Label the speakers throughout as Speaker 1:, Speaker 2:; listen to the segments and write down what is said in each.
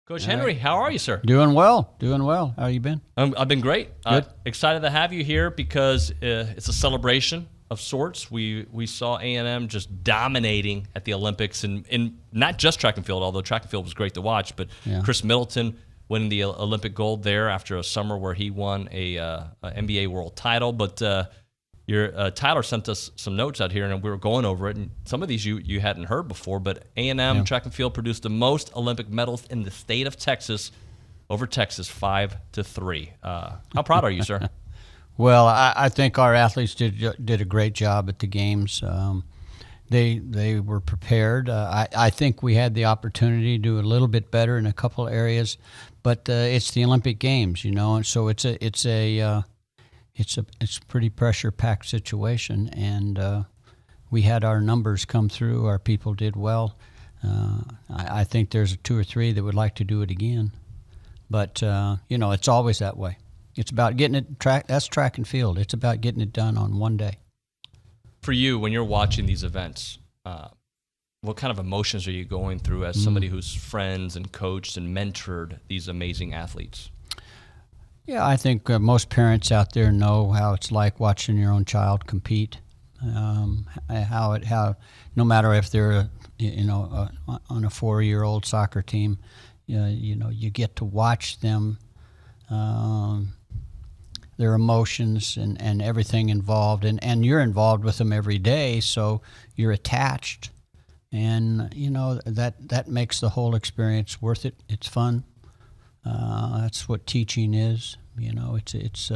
Speaker 1: Coach Henry, how are you, sir?
Speaker 2: Doing well. How you been?
Speaker 1: I've been great.
Speaker 2: Good.
Speaker 1: Excited to have you here because it's a celebration of sorts. We saw A&M just dominating at the Olympics, and not just track and field, although track and field was great to watch, but Chris Middleton winning the Olympic gold there after a summer where he won a NBA world title. But Tyler sent us some notes out here, and we were going over it, and some of these you hadn't heard before, but A&M Track and Field produced the most Olympic medals in the state of Texas over Texas, 5-3. How proud are you, sir?
Speaker 2: Well, I think our athletes did a great job at the games. They were prepared. I think we had the opportunity to do a little bit better in a couple areas, but it's the Olympic Games, and so it's a pretty pressure-packed situation, and we had our numbers come through. Our people did well. I think there's 2 or 3 that would like to do it again, but it's always that way. It's about getting it that's track and field. It's about getting it done on one day.
Speaker 1: For you, when you're watching these events, what kind of emotions are you going through as somebody who's friends and coached and mentored these amazing athletes?
Speaker 2: Yeah, I think most parents out there know how it's like watching your own child compete. How no matter if they're on a 4-year-old soccer team, you get to watch them, their emotions and everything involved, and you're involved with them every day, so you're attached, and that makes the whole experience worth it. It's fun. That's what teaching is. It's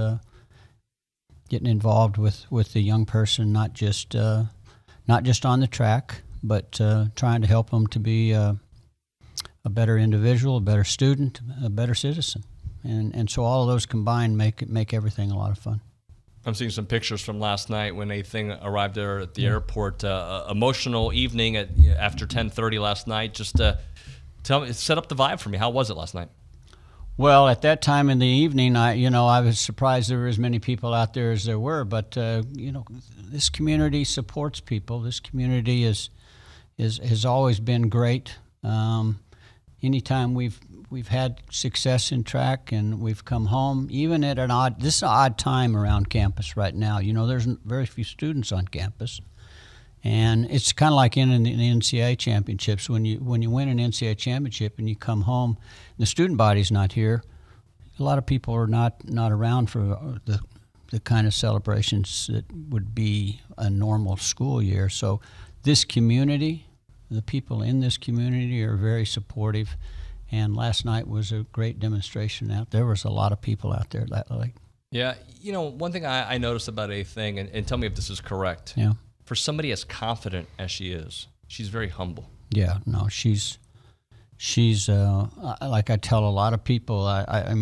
Speaker 2: getting involved with the young person, not just on the track, but trying to help them to be a better individual, a better student, a better citizen, and so all of those combined make everything a lot of fun.
Speaker 1: I'm seeing some pictures from last night when Athing arrived there at the airport. Emotional evening after 10:30 last night. Just set up the vibe for me. How was it last night?
Speaker 2: Well, at that time in the evening, I was surprised there were as many people out there as there were. But this community supports people. This community has always been great. Anytime we've had success in track and we've come home, even at an odd time around campus right now. There's very few students on campus. And it's kind of like in the NCAA championships. When you win an NCAA championship and you come home, the student body's not here. A lot of people are not around for the kind of celebrations that would be a normal school year. So this community, the people in this community are very supportive. And last night was a great demonstration out. There was a lot of people out there that night.
Speaker 1: Yeah, one thing I noticed about Athing, and tell me if this is correct.
Speaker 2: Yeah.
Speaker 1: For somebody as confident as she is, she's very humble.
Speaker 2: Yeah, no, she's like I tell a lot of people. I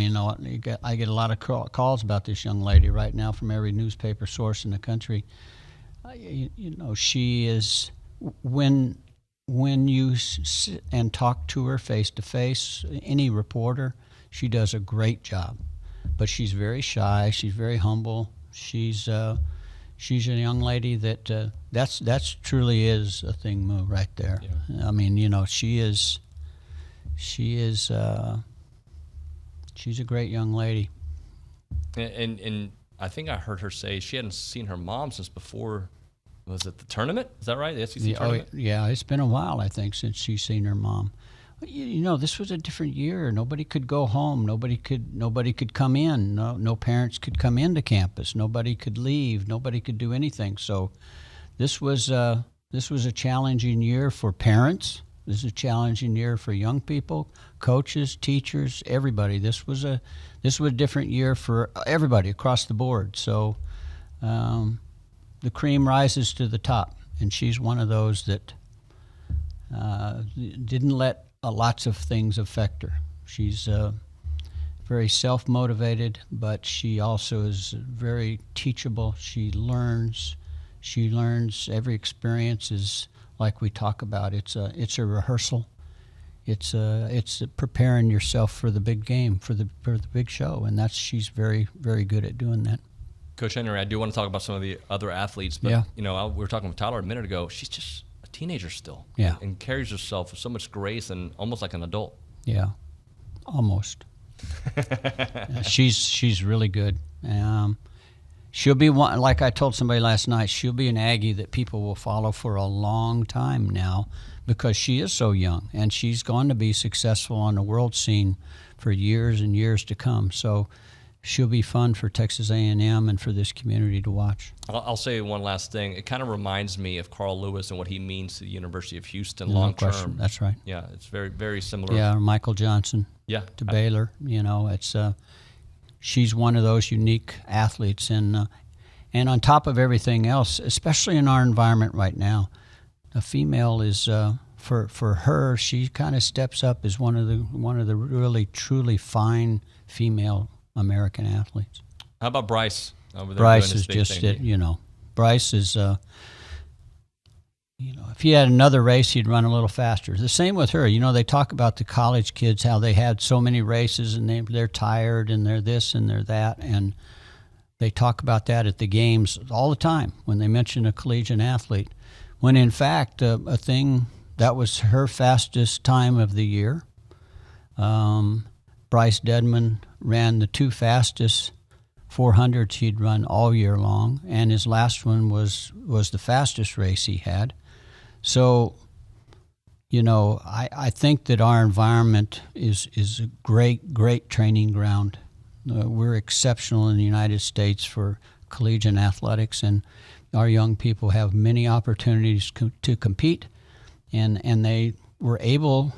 Speaker 2: get a lot of calls about this young lady right now from every newspaper source in the country. She is when you sit and talk to her face to face, any reporter, she does a great job. But she's very shy. She's very humble. She's a young lady that's truly is Athing Mu right there. Yeah. I mean, she's a great young lady.
Speaker 1: And I think I heard her say she hadn't seen her mom since before. Was it the tournament? Is that right? The SEC tournament?
Speaker 2: Yeah, it's been a while, I think, since she's seen her mom. This was a different year. Nobody could go home. Nobody could come in. No parents could come into campus. Nobody could leave. Nobody could do anything. So this was a challenging year for parents. This is a challenging year for young people, coaches, teachers, everybody. This was a different year for everybody across the board. So the cream rises to the top, and she's one of those that didn't let lots of things affect her. She's very self-motivated, but she also is very teachable. She learns. Every experience is like we talk about. It's a rehearsal. It's preparing yourself for the big game, for the big show, and she's very, very good at doing that.
Speaker 1: Coach Henry, I do want to talk about some of the other athletes, but we were talking with Tyler a minute ago. She's just a teenager still, and carries herself with so much grace and almost like an adult.
Speaker 2: Yeah, almost. She's really good. She'll be one, like I told somebody last night, she'll be an Aggie that people will follow for a long time now because she is so young, and she's going to be successful on the world scene for years and years to come. So she'll be fun for Texas A&M and for this community to watch.
Speaker 1: I'll say one last thing. It kind of reminds me of Carl Lewis and what he means to the University of Houston long term.
Speaker 2: That's right.
Speaker 1: Yeah, it's very, very similar.
Speaker 2: Yeah, Michael Johnson.
Speaker 1: Yeah,
Speaker 2: to Baylor. It's she's one of those unique athletes, and on top of everything else, especially in our environment right now, a female is for her. She kind of steps up as one of the really truly fine female American athletes.
Speaker 1: How about Bryce over there?
Speaker 2: Bryce is just it. Bryce is. If he had another race, he'd run a little faster. The same with her. They talk about the college kids, how they had so many races and they're tired and they're this and they're that. And they talk about that at the games all the time when they mention a collegiate athlete. When in fact, a thing that was her fastest time of the year. Bryce Deadmon ran the 2 fastest 400s he'd run all year long. And his last one was the fastest race he had. So, I think that our environment is a great training ground. We're exceptional in the United States for collegiate athletics, and our young people have many opportunities to compete, and they were able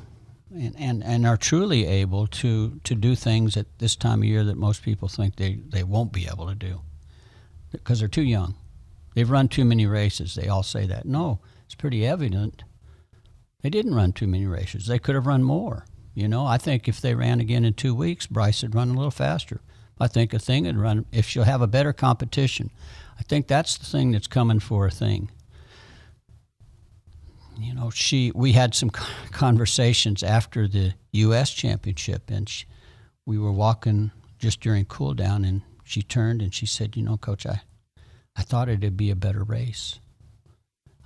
Speaker 2: and are truly able to do things at this time of year that most people think they won't be able to do because they're too young. They've run too many races. They all say that. No. It's pretty evident they didn't run too many races. They could have run more. I think if they ran again in 2 weeks, Bryce would run a little faster. I think Athing would run if she'll have a better competition. I think that's the thing that's coming for Athing. We had some conversations after the U.S. championship, and we were walking just during cool down, and she turned and she said, Coach, I thought it'd be a better race.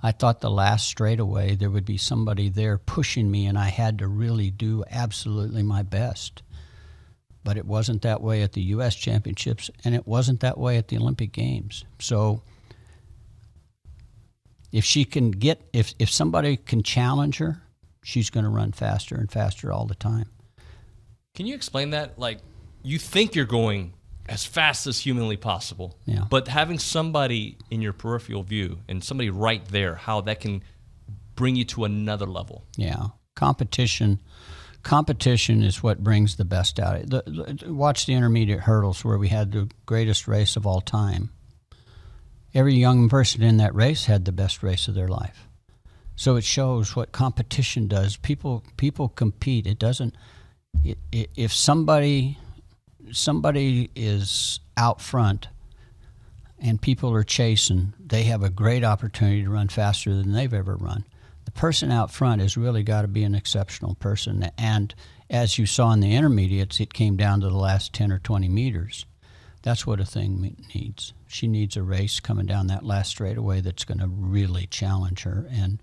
Speaker 2: I thought the last straightaway there would be somebody there pushing me, and I had to really do absolutely my best. But it wasn't that way at the U.S. Championships, and it wasn't that way at the Olympic Games. So if somebody can challenge her, she's going to run faster and faster all the time.
Speaker 1: Can you explain that? Like, you think you're going as fast as humanly possible.
Speaker 2: Yeah.
Speaker 1: But having somebody in your peripheral view and somebody right there, how that can bring you to another level.
Speaker 2: Yeah. Competition is what brings the best out. Watch the intermediate hurdles where we had the greatest race of all time. Every young person in that race had the best race of their life. So it shows what competition does. People compete. It doesn't. If somebody is out front and people are chasing, they have a great opportunity to run faster than they've ever run. The person out front has really got to be an exceptional person. And as you saw in the intermediates, it came down to the last 10 or 20 meters. That's what Athing needs. She needs a race coming down that last straightaway that's going to really challenge her. And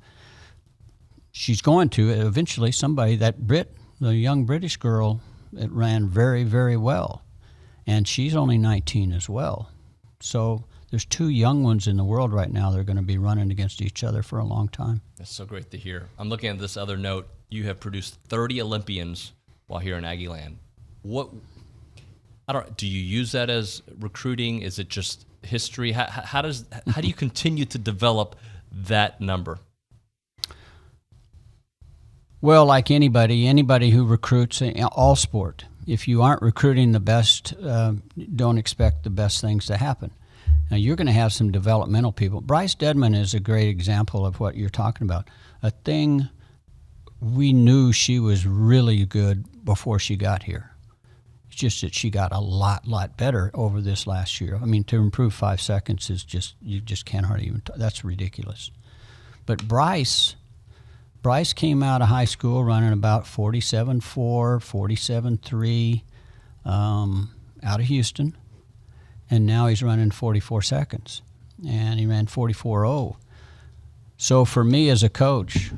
Speaker 2: she's going to eventually the young British girl, it ran very, very well. And she's only 19 as well. So there's 2 young ones in the world right now that are going to be running against each other for a long time.
Speaker 1: That's so great to hear. I'm looking at this other note. You have produced 30 Olympians while here in Aggie land. Do you use that as recruiting? Is it just history? How do you continue to develop that number?
Speaker 2: Well, like anybody who recruits all sport, if you aren't recruiting the best, don't expect the best things to happen. Now, you're going to have some developmental people. Bryce Deadmon is a great example of what you're talking about. Athing, we knew she was really good before she got here. It's just that she got a lot better over this last year. I mean, to improve 5 seconds is you just can't hardly even, that's ridiculous. But Bryce came out of high school running about 47.4, 47.3 out of Houston, and now he's running 44 seconds, and he ran 44.0. So for me as a coach,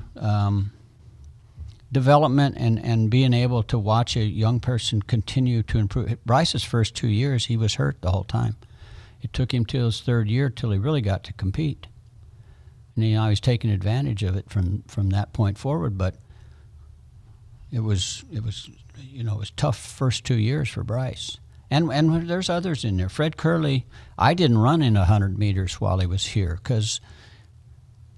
Speaker 2: development and being able to watch a young person continue to improve. Bryce's first 2 years, he was hurt the whole time. It took him till his third year till he really got to compete. And I was taking advantage of it from that point forward, but it was tough first 2 years for Bryce. And there's others in there. Fred Curley, I didn't run in 100 meters while he was here because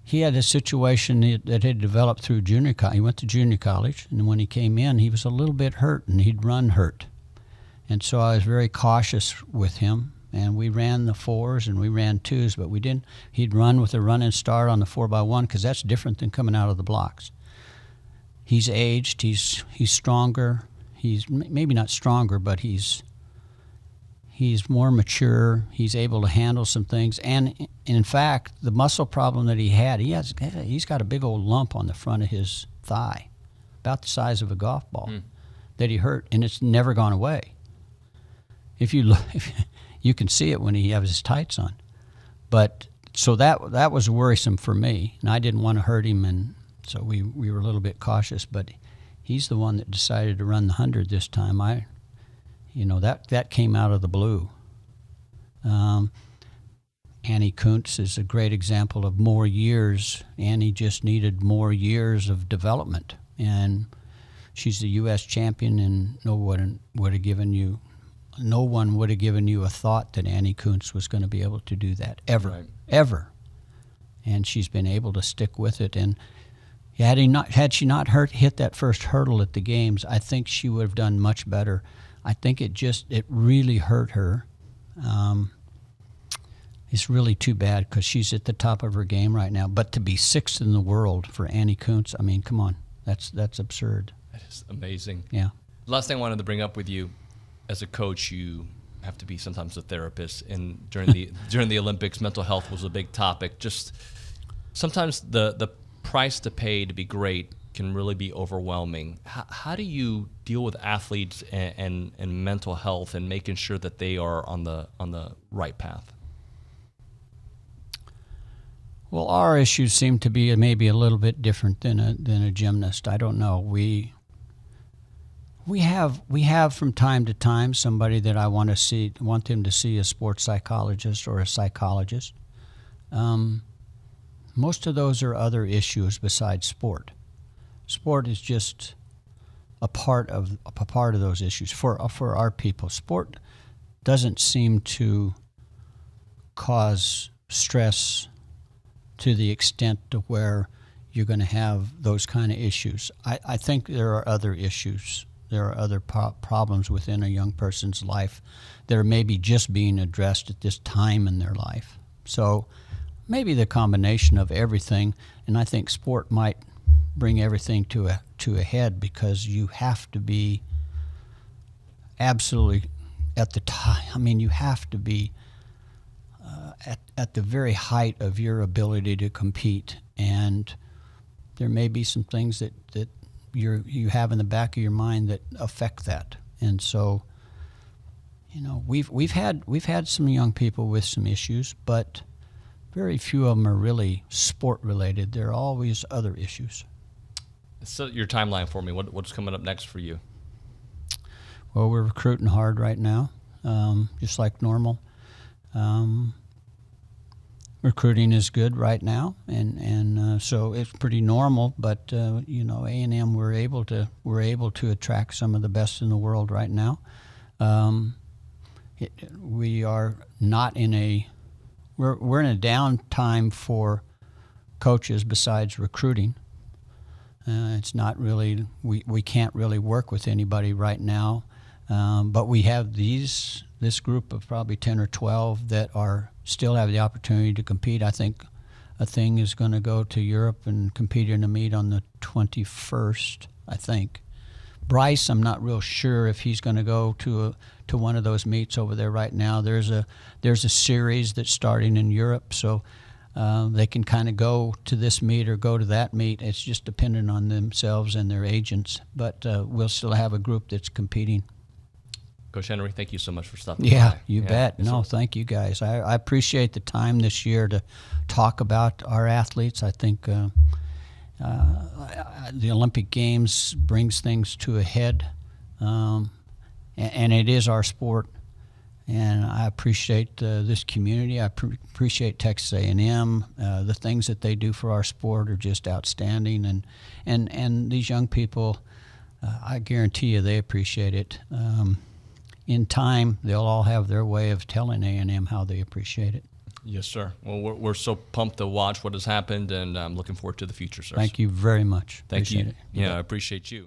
Speaker 2: he had a situation that had developed through junior college. He went to junior college, and when he came in, he was a little bit hurt, and he'd run hurt. And so I was very cautious with him, and we ran the 4s and we ran 2s, but we didn't. He'd run with a running start on the 4x1 because that's different than coming out of the blocks. He's aged. He's stronger. He's maybe not stronger, but he's more mature. He's able to handle some things. And in fact, the muscle problem that he had, he's got a big old lump on the front of his thigh, about the size of a golf ball, that he hurt, and it's never gone away. If you look, you can see it when he has his tights on. But so that was worrisome for me, and I didn't want to hurt him, and so we were a little bit cautious. But he's the one that decided to run the 100 this time. That came out of the blue. Annie Kunz is a great example of more years. Annie just needed more years of development, and she's the U.S. champion, and no one would have given you a thought that Annie Kunz was going to be able to do that ever. And she's been able to stick with it. And had she not hit that first hurdle at the games, I think she would have done much better. I think it really hurt her. It's really too bad because she's at the top of her game right now. But to be 6th in the world for Annie Kunz, I mean, come on, that's absurd.
Speaker 1: That is amazing.
Speaker 2: Yeah.
Speaker 1: Last thing I wanted to bring up with you, as a coach, you have to be sometimes a therapist, and during the Olympics, mental health was a big topic. Just sometimes the price to pay to be great can really be overwhelming. How do you deal with athletes and mental health and making sure that they are on the right path?
Speaker 2: Well, our issues seem to be maybe a little bit different than a gymnast. I don't know. We have from time to time somebody that I want them to see a sports psychologist or a psychologist. Most of those are other issues besides sport. Sport is just a part of those issues for our people. Sport doesn't seem to cause stress to the extent to where you're going to have those kind of issues. I think there are other issues. There are other problems within a young person's life that are maybe just being addressed at this time in their life. So maybe the combination of everything, and I think sport might bring everything to a head because you have to be absolutely at the time. I mean, you have to be at the very height of your ability to compete, and there may be some things that you have in the back of your mind that affect that. And so, we've had some young people with some issues, but very few of them are really sport related. There are always other issues.
Speaker 1: Set your timeline for me. What's coming up next for you?
Speaker 2: Well, we're recruiting hard right now, just like normal. Recruiting is good right now, and so it's pretty normal. But A&M, we're able to attract some of the best in the world right now. We are not we're in a downtime for coaches besides recruiting. It's not really we can't really work with anybody right now, but we have this group of probably 10 or 12 that still have the opportunity to compete. I think Athing is going to go to Europe and compete in a meet on the 21st, I think. Bryce, I'm not real sure if he's going to go to one of those meets over there right now. There's a series that's starting in Europe, so they can kind of go to this meet or go to that meet. It's just dependent on themselves and their agents, but we'll still have a group that's competing.
Speaker 1: Coach Henry, thank you so much for stopping
Speaker 2: by. You bet. No, thank you guys. I appreciate the time this year to talk about our athletes. I think the Olympic Games brings things to a head, and it is our sport. And I appreciate this community. I appreciate Texas A&M. The things that they do for our sport are just outstanding. And these young people, I guarantee you, they appreciate it. In time, they'll all have their way of telling A&M how they appreciate it.
Speaker 1: Yes, sir. Well, we're so pumped to watch what has happened, and I'm looking forward to the future, sir.
Speaker 2: Thank you very much.
Speaker 1: Thank you.
Speaker 2: Appreciate it.
Speaker 1: Yeah, I appreciate you.